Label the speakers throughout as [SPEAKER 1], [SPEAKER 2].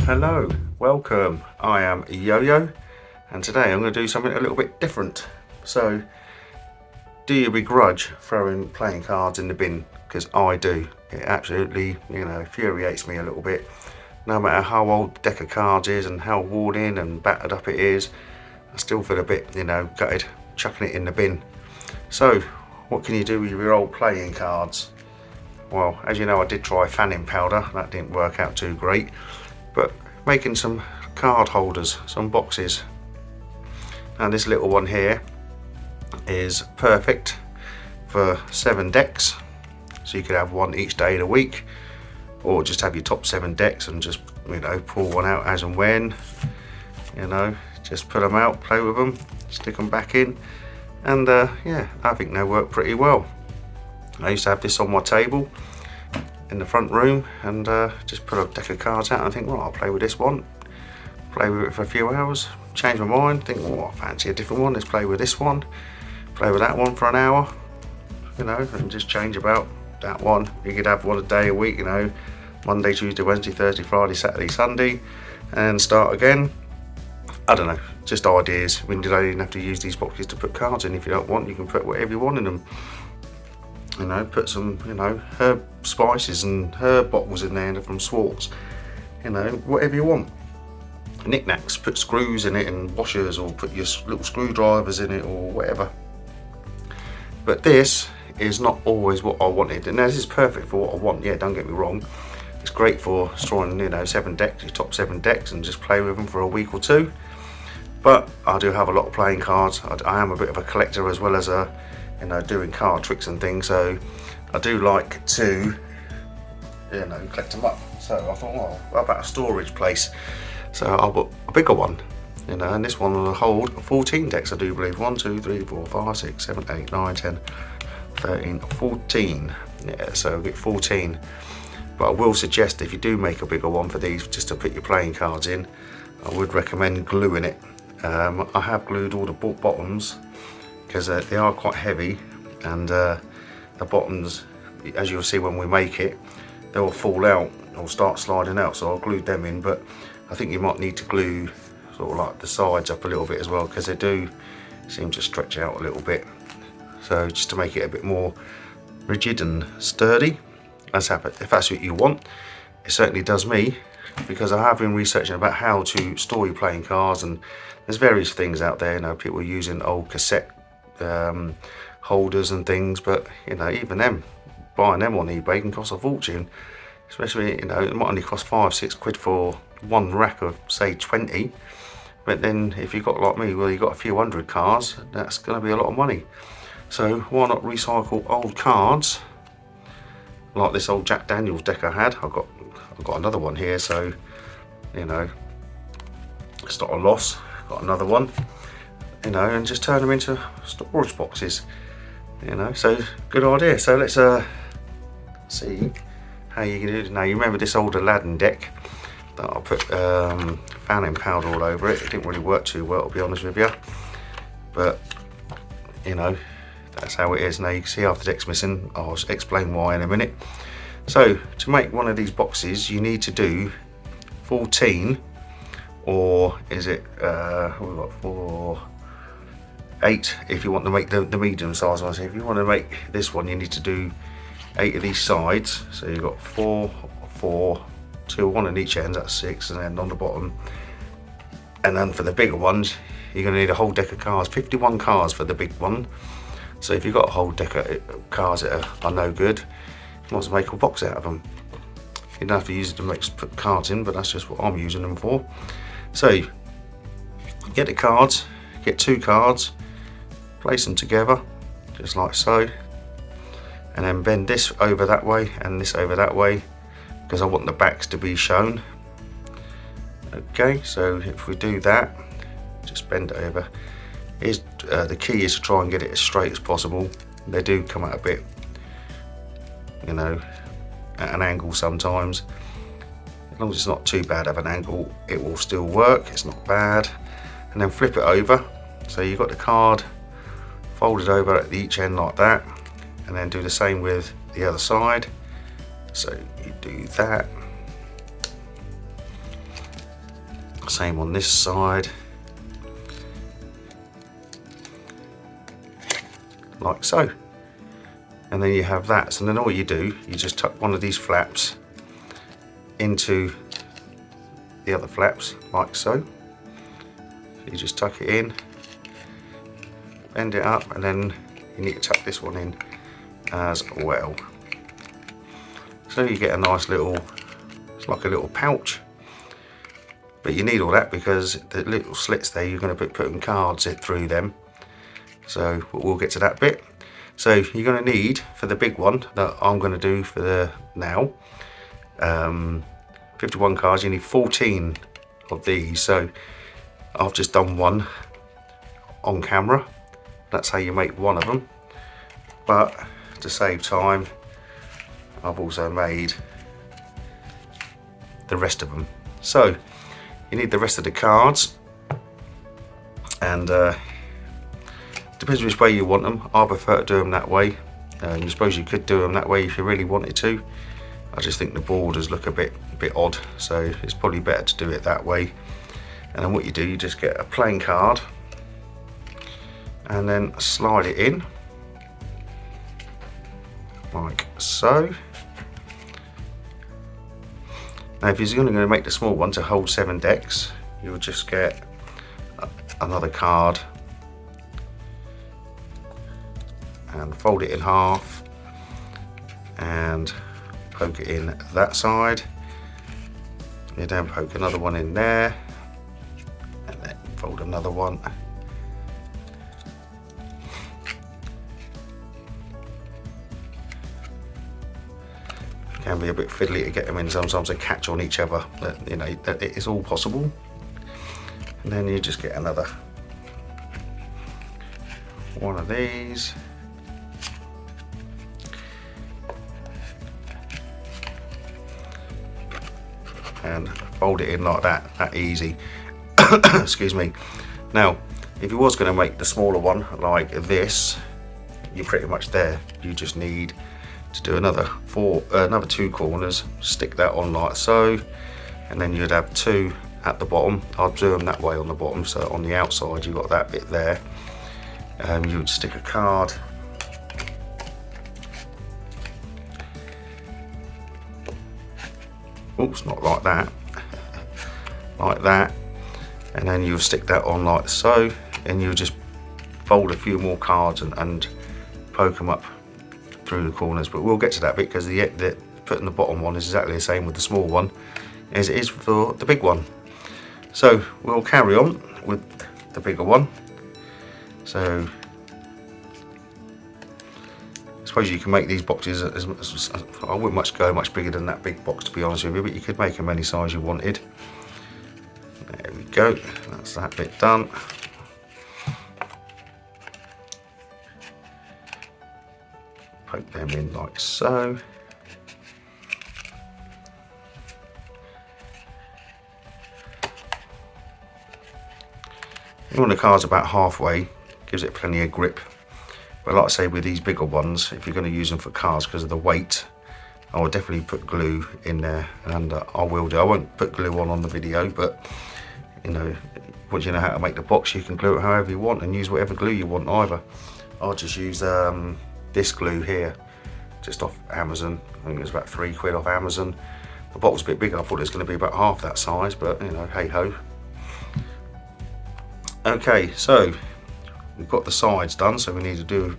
[SPEAKER 1] Hello, welcome. I am Yo-Yo, and today I'm going to do something a little bit different. So, do you begrudge throwing playing cards in the bin? Because I do. It absolutely, infuriates me a little bit. No matter how old the deck of cards is and how worn in and battered up it is, I still feel a bit, gutted chucking it in the bin. So, what can you do with your old playing cards? Well, as you know, I did try fanning powder. That didn't work out too great. But making some card holders, some boxes. Now this little one here is perfect for 7 decks. So you could have one each day of the week, or just have your top 7 decks and just, pull one out as and when. Just put them out, play with them, stick them back in. And yeah, I think they work pretty well. I used to have this on my table in the front room and just put a deck of cards out and think, well, I'll play with this one, play with it for a few hours, change my mind, think, well, I fancy a different one, let's play with this one, play with that one for an hour, and just change about that one. You could have one a day a week, Monday, Tuesday, Wednesday, Thursday, Friday, Saturday, Sunday, and start again. I don't know, just ideas. You don't even have to use these boxes to put cards in. If you don't want, you can put whatever you want in them. Put some, herb spices and herb bottles in there from Swartz. Whatever you want. Knickknacks, put screws in it and washers, or put your little screwdrivers in it, or whatever. But this is not always what I wanted. And this is perfect for what I want. Yeah, don't get me wrong. It's great for storing, 7 decks, your top 7 decks, and just play with them for a week or two. But I do have a lot of playing cards. I am a bit of a collector as well as a doing card tricks and things, so I do like to collect them up. So I thought, well, what about a storage place? So I bought a bigger one, and this one will hold 14 decks, I do believe. 1, 2, 3, 4, 5, 6, 7, 8, 9, 10, 13, 14. Yeah, so get 14. But I will suggest, if you do make a bigger one for these, just to put your playing cards in, I would recommend gluing it. I have glued all the bottoms, because they are quite heavy, and the bottoms, as you'll see when we make it, they will fall out or start sliding out, so I'll glue them in. But I think you might need to glue sort of like the sides up a little bit as well, because they do seem to stretch out a little bit, so just to make it a bit more rigid and sturdy. If that's what you want. It certainly does me, because I have been researching about how to store your playing cards, and there's various things out there. People are using old cassette holders and things, but even them, buying them on eBay can cost a fortune. Especially, it might only cost 5-6 quid for one rack of say 20, but then if you've got, like me, well, you've got a few hundred cards, that's going to be a lot of money. So why not recycle old cards like this old Jack Daniels deck I had. I've got another one here, so it's not a loss. Got another one, and just turn them into storage boxes. So good idea. So let's see how you can do it. Now, you remember this old Aladdin deck that I put fanning powder all over it. It didn't really work too well, to be honest with you, but that's how it is. Now you can see half the deck's missing. I'll explain why in a minute. So to make one of these boxes, you need to do 14, or is it we've got 4, 8 if you want to make the medium size one. So if you want to make this one, you need to do 8 of these sides. So you've got 4, 4, 2, 1 on each end, that's 6, and then on the bottom. And then for the bigger ones, you're going to need a whole deck of cards, 51 cards for the big one. So if you've got a whole deck of cards that are no good, you want to make a box out of them. You don't have to use it to put cards in, but that's just what I'm using them for. So you get the cards, get 2 cards, place them together, just like so, and then bend this over that way and this over that way, because I want the backs to be shown. Okay, so if we do that, just bend it over. The key is to try and get it as straight as possible. They do come out a bit, at an angle sometimes. As long as it's not too bad of an angle, it will still work. It's not bad. And then flip it over. So you've got the card folded over at each end like that, and then do the same with the other side. So you do that, Same on this side, like so. And then you have that. So then all you do, you just tuck one of these flaps into the other flaps, like so. You just tuck it in, bend it up, and then you need to tuck this one in as well. So you get a nice little, it's like a little pouch. But you need all that because the little slits there, you're going to be putting cards through them. So we'll get to that bit. So you're going to need, for the big one that I'm going to do for the now, 51 cards, you need 14 of these. So I've just done one on camera. That's how you make one of them. But to save time, I've also made the rest of them. So you need the rest of the cards, and depends which way you want them. I prefer to do them that way. I suppose you could do them that way if you really wanted to. I just think the borders look a bit odd, so it's probably better to do it that way. And then what you do, you just get a plain card and then slide it in like so. Now if you're only going to make the small one to hold 7 decks, you'll just get another card and fold it in half and poke it in that side. You then poke another one in there and then fold another one. It can be a bit fiddly to get them in, sometimes they catch on each other, but you know, it is all possible. And then you just get another one of these. And fold it in like that easy. Excuse me. Now if you was going to make the smaller one like this, you're pretty much there. You just need to do another 2 corners, stick that on like so, and then you'd have 2 at the bottom. I'll do them that way on the bottom, so on the outside you've got that bit there. You would stick a card oops, not like that, like that, and then you'll stick that on like so, and you'll just fold a few more cards and poke them up through the corners. But we'll get to that bit because the putting the bottom one is exactly the same with the small one as it is for the big one. So we'll carry on with the bigger one. So I suppose you can make these boxes I wouldn't go much bigger than that big box, to be honest with you, but you could make them any size you wanted. There we go, that's that bit done. Poke them in like so. You want the cards about halfway, gives it plenty of grip. But like I say, with these bigger ones, if you're going to use them for cards because of the weight, I will definitely put glue in there, and I will do. I won't put glue on the video, but you know, once you know how to make the box, you can glue it however you want and use whatever glue you want either. I'll just use this glue here, just off Amazon. I think it was about £3 off Amazon. The bottle's a bit bigger. I thought it was going to be about half that size, but you know, hey ho. Okay, so we've got the sides done, so we need to do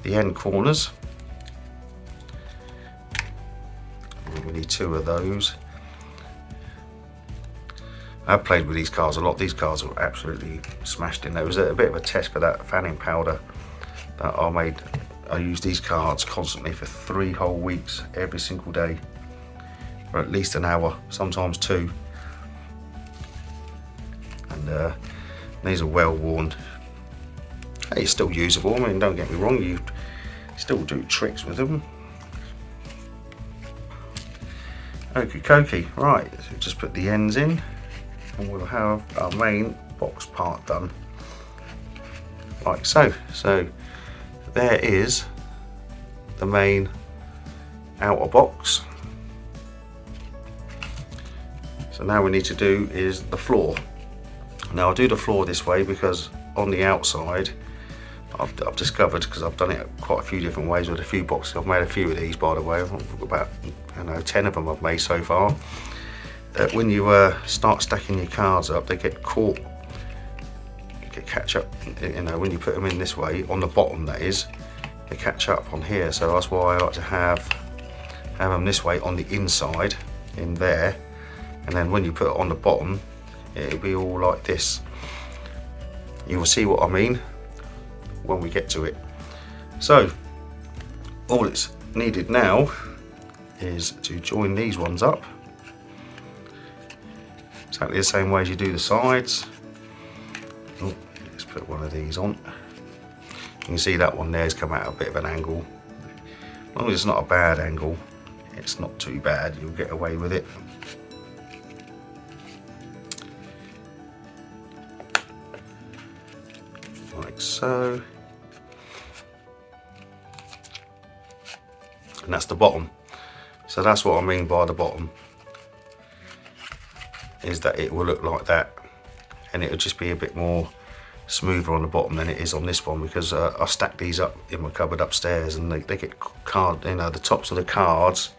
[SPEAKER 1] the end corners. We need 2 of those. I've played with these cards a lot. These cards are absolutely smashed in. There was a bit of a test for that fanning powder that I made. I used these cards constantly for 3 whole weeks, every single day, for at least an hour, sometimes 2. And these are well worn. It's still usable. I mean, don't get me wrong, you still do tricks with them. Okie dokie, right, so just put the ends in and we'll have our main box part done. Like so. So there is the main outer box. So now we need to do is the floor. Now I'll do the floor this way because on the outside I've discovered, because I've done it quite a few different ways with a few boxes. I've made a few of these, by the way. I've got about 10 of them I've made so far. That when you start stacking your cards up, they get caught, catch up. When you put them in this way on the bottom, that is, they catch up on here. So that's why I like to have them this way on the inside, in there, and then when you put it on the bottom, it'll be all like this. You will see what I mean when we get to it. So all it's needed now is to join these ones up exactly the same way as you do the sides. Oh, let's put one of these on. You can see that one there's come out a bit of an angle. As long as it's not a bad angle, it's not too bad, you'll get away with it. Like so. And that's the bottom. So that's what I mean by the bottom, is that it will look like that, and it'll just be a bit more smoother on the bottom than it is on this one, because I stack these up in my cupboard upstairs, and they get the tops of the cards,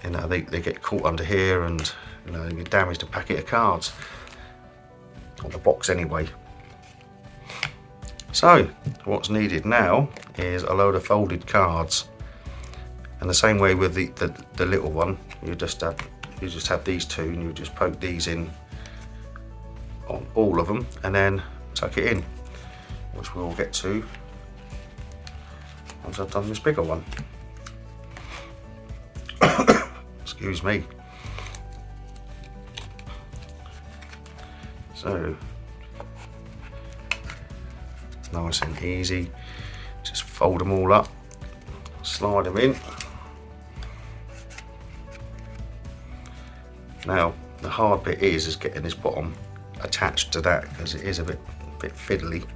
[SPEAKER 1] they get caught under here, and you damage the packet of cards, or the box anyway. So what's needed now is a load of folded cards. And the same way with the little one, you just have these two, and you just poke these in on all of them, and then tuck it in, which we'll get to once I've done this bigger one. Excuse me. So nice and easy, just fold them all up, slide them in. Now the hard bit is getting this bottom attached to that, because it is a bit fiddly.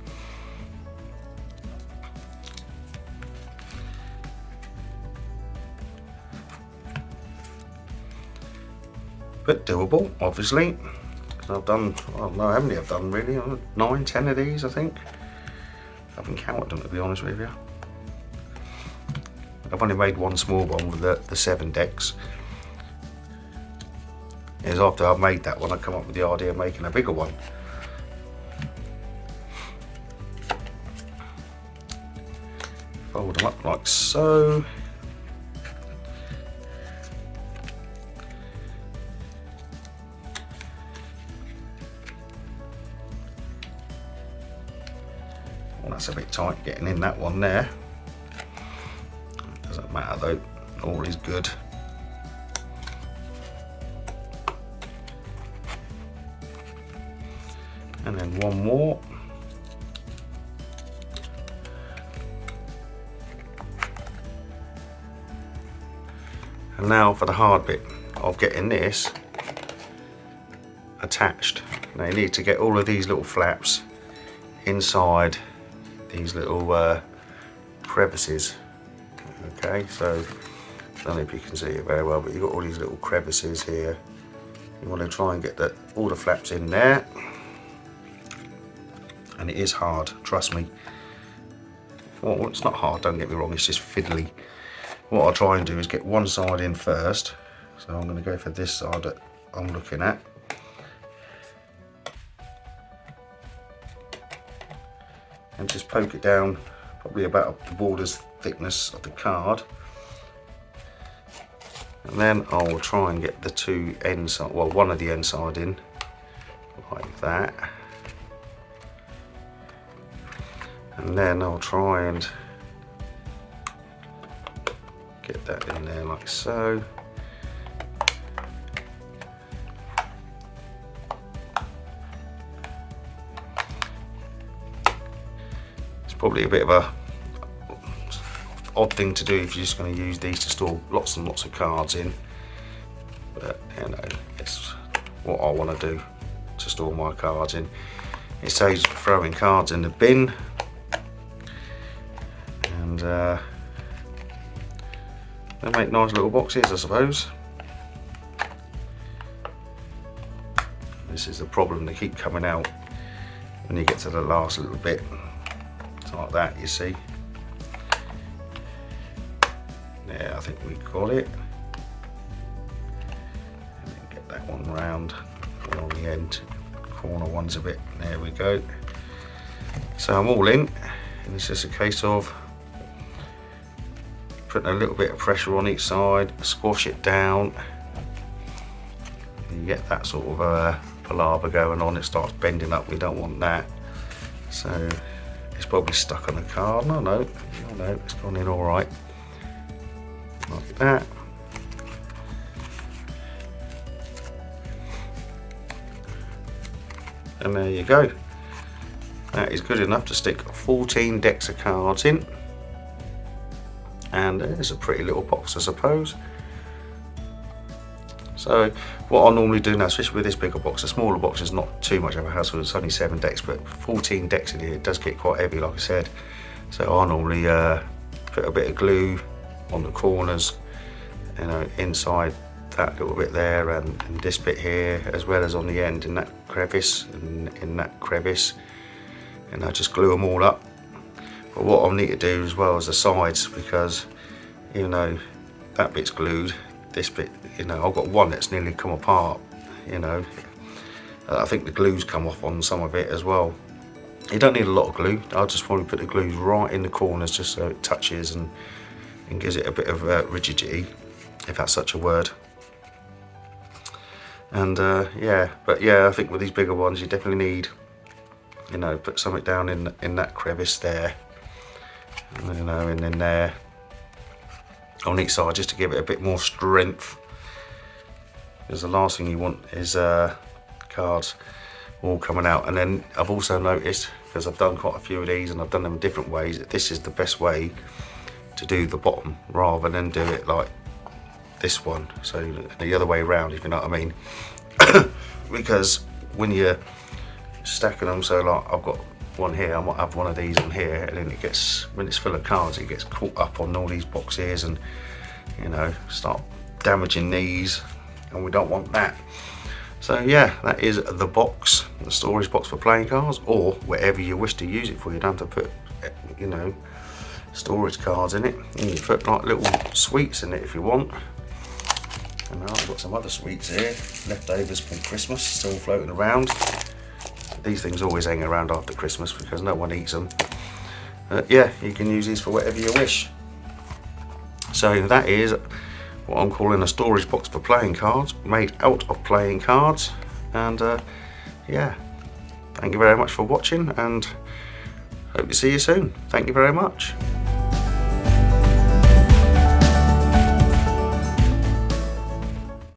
[SPEAKER 1] But doable, obviously. I've done, I don't know how many I've done really, 9, 10 of these I think. I haven't counted them, to be honest with you. I've only made one small one with the 7 decks. Is after I've made that one, I come up with the idea of making a bigger one. Fold them up like so. Well, that's a bit tight getting in that one there. Doesn't matter though, all is good. And then one more. And now for the hard bit of getting this attached. Now you need to get all of these little flaps inside these little crevices. Okay, so I don't know if you can see it very well, but you've got all these little crevices here. You want to try and get all the flaps in there. And it is hard, trust me. Well, it's not hard, don't get me wrong, it's just fiddly. What I'll try and do is get one side in first. So I'm going to go for this side that I'm looking at. And just poke it down, probably about the border's thickness of the card. And then I'll try and get the two ends, well, one of the end side in, like that. And then I'll try and get that in there like so. It's probably a bit of a odd thing to do if you're just going to use these to store lots and lots of cards in, but it's what I want to do to store my cards in. It saves throwing cards in the bin. And they make nice little boxes, I suppose. This is the problem, they keep coming out when you get to the last little bit. It's like that, you see. Yeah, I think we got it. And then get that one round on the end. Corner one's a bit, there we go. So I'm all in, and it's just a case of putting a little bit of pressure on each side, squash it down. You get that sort of palaver going on, it starts bending up, we don't want that. So it's probably stuck on the card. No, it's gone in all right. Like that. And there you go. That is good enough to stick 14 decks of cards in. And it's a pretty little box, I suppose. So what I normally do now, especially with this bigger box, a smaller box is not too much of a hassle, it's only 7 decks, but 14 decks in here, it does get quite heavy, like I said. So I normally put a bit of glue on the corners, you know, inside that little bit there, and this bit here, as well as on the end in that crevice, and in that crevice, and I just glue them all up. But what I need to do as well is the sides, because you know that bit's glued, this bit, you know, I've got one that's nearly come apart, you know. I think the glue's come off on some of it as well. You don't need a lot of glue, I'll just probably put the glue right in the corners just so it touches and gives it a bit of rigidity, if that's such a word. And yeah, but yeah, I think with these bigger ones you definitely need, you know, put something down in that crevice there, and, you know, and in there on each side, just to give it a bit more strength, because the last thing you want is cards all coming out. And then I've also noticed, because I've done quite a few of these and I've done them different ways, that this is the best way to do the bottom, rather than do it like this one, so the other way around, if you know what I mean. Because when you're stacking them, so like I've got one here, I might have one of these on here, and then it gets, when it's full of cards, it gets caught up on all these boxes and, you know, start damaging these, and we don't want that. So yeah, that is the box, the storage box for playing cards, or whatever you wish to use it for. You don't have to put, you know, storage cards in it. You can put like little sweets in it if you want. And now I've got some other sweets here, leftovers from Christmas, still floating around. These things always hang around after Christmas because no one eats them. Yeah, you can use these for whatever you wish. So that is what I'm calling a storage box for playing cards, made out of playing cards. And yeah, thank you very much for watching, and hope to see you soon. Thank you very much.